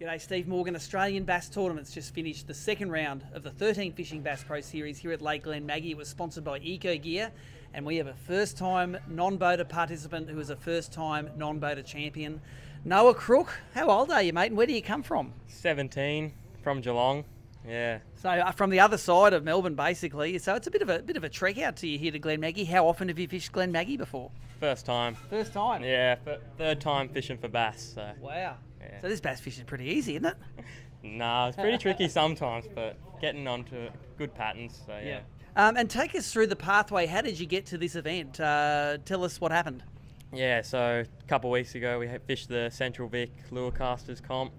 G'day, Steve Morgan. Australian Bass Tournament's just finished the second round of the 13Fishing Bass Pro Series here at Lake Glenmaggie. It was sponsored by Ecogear, and we have a first-time non-boater participant who is a first-time non-boater champion. Noah Crook, how old are you, mate, and where do you come from? 17, from Geelong. Yeah. So from the other side of Melbourne, basically. So it's a bit of a trek out to you here to Glenmaggie. How often have you fished Glenmaggie before? First time. First time? Yeah, third time fishing for bass. So. Wow. Yeah. So this bass fishing is pretty easy, isn't it? Nah, it's pretty tricky sometimes, but getting onto good patterns. So yeah. And take us through the pathway. How did you get to this event? Tell us what happened. Yeah, so a couple of weeks ago we fished the Central Vic Lure Casters comp.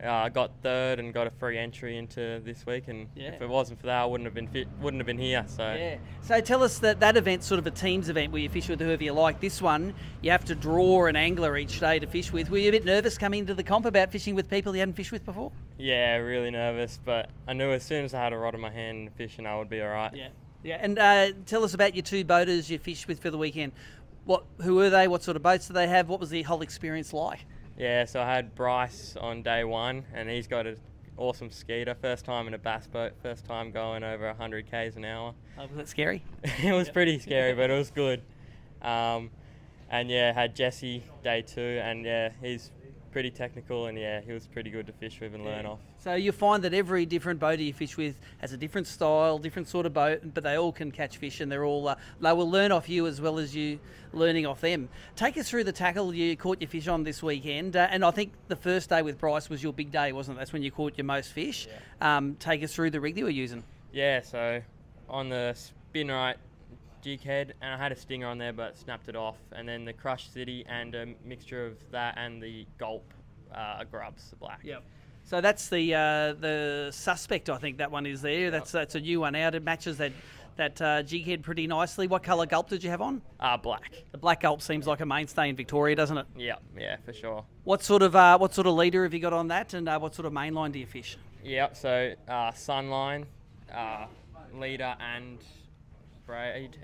I got third and got a free entry into this week, and if it wasn't for that, I wouldn't have been here. So yeah. So tell us that event's sort of a teams event where you fish with whoever you like. This one, you have to draw an angler each day to fish with. Were you a bit nervous coming into the comp about fishing with people you hadn't fished with before? Yeah, really nervous, but I knew as soon as I had a rod in my hand and fishing, I would be all right. Yeah. Yeah. And tell us about your two boaters you fished with for the weekend. Who were they? What sort of boats do they have? What was the whole experience like? Yeah, so I had Bryce on day one, and he's got an awesome skeeter. First time in a bass boat, first time going over 100 k's an hour. Oh, was that scary? It was pretty scary, but it was good. And yeah, had Jesse day two, and yeah, he's pretty technical, and yeah, he was pretty good to fish with and learn off. So you find that every different boater you fish with has a different style, different sort of boat, but they all can catch fish, and they're all they will learn off you as well as you learning off them. Take us through the tackle you caught your fish on this weekend, and I think the first day with Bryce was your big day, wasn't it? That's when you caught your most fish. Yeah. Take us through the rig you were using. Yeah, so on the spin right jig head, and I had a stinger on there but snapped it off, and then the Crush City and a mixture of that and the Gulp grubs, the black. Yep. So that's the Suspect, I think that one is there. Yep. That's a new one out. It matches that jig head pretty nicely. What colour Gulp did you have on? Black. The black Gulp seems like a mainstay in Victoria, doesn't it? Yeah, for sure. What sort of leader have you got on that, and what sort of mainline do you fish? Yep. So Sunline, leader and braid,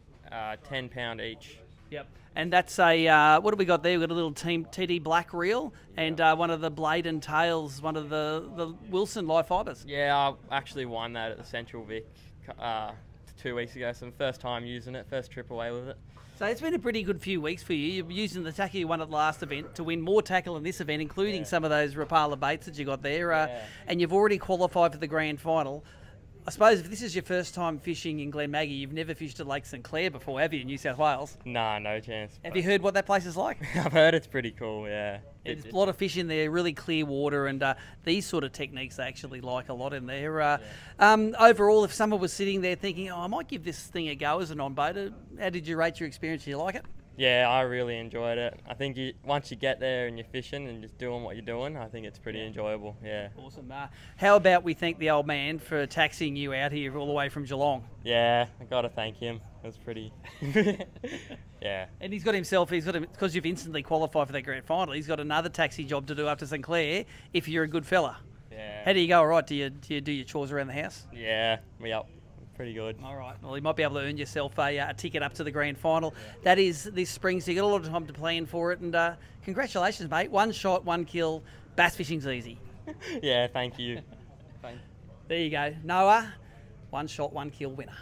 10 pound each. Yep. And that's a, what have we got there? We've got a little TD black reel and one of the blade and tails, one of the Wilson live fibres. Yeah, I actually won that at the Central Vic 2 weeks ago, so first time using it, first trip away with it. So it's been a pretty good few weeks for you. You're using the tackle you won at the last event to win more tackle in this event, including some of those Rapala baits that you got there. And you've already qualified for the grand final. I suppose if this is your first time fishing in Glenmaggie, you've never fished at Lake St Clair before, have you, in New South Wales? Nah, no chance. Have you heard what that place is like? I've heard it's pretty cool, yeah. There's a lot of fish in there, really clear water, and these sort of techniques they actually like a lot in there. Overall, if someone was sitting there thinking, I might give this thing a go as a non-boater, how did you rate your experience? Did you like it? Yeah, I really enjoyed it. I think once you get there and you're fishing and just doing what you're doing, I think it's pretty enjoyable, yeah. Awesome. How about we thank the old man for taxiing you out here all the way from Geelong? Yeah, I got to thank him. It was pretty... yeah. And because you've instantly qualified for that grand final, he's got another taxi job to do up to St Clair if you're a good fella. Yeah. How do you go, all right? Do you do your chores around the house? Yeah, yep. Pretty good. All right. Well, you might be able to earn yourself a ticket up to the grand final. That is this spring, so you've got a lot of time to plan for it. And congratulations, mate. 1 shot, 1 kill. Bass fishing's easy. Yeah, thank you. There you go. Noah, 1 shot, 1 kill winner.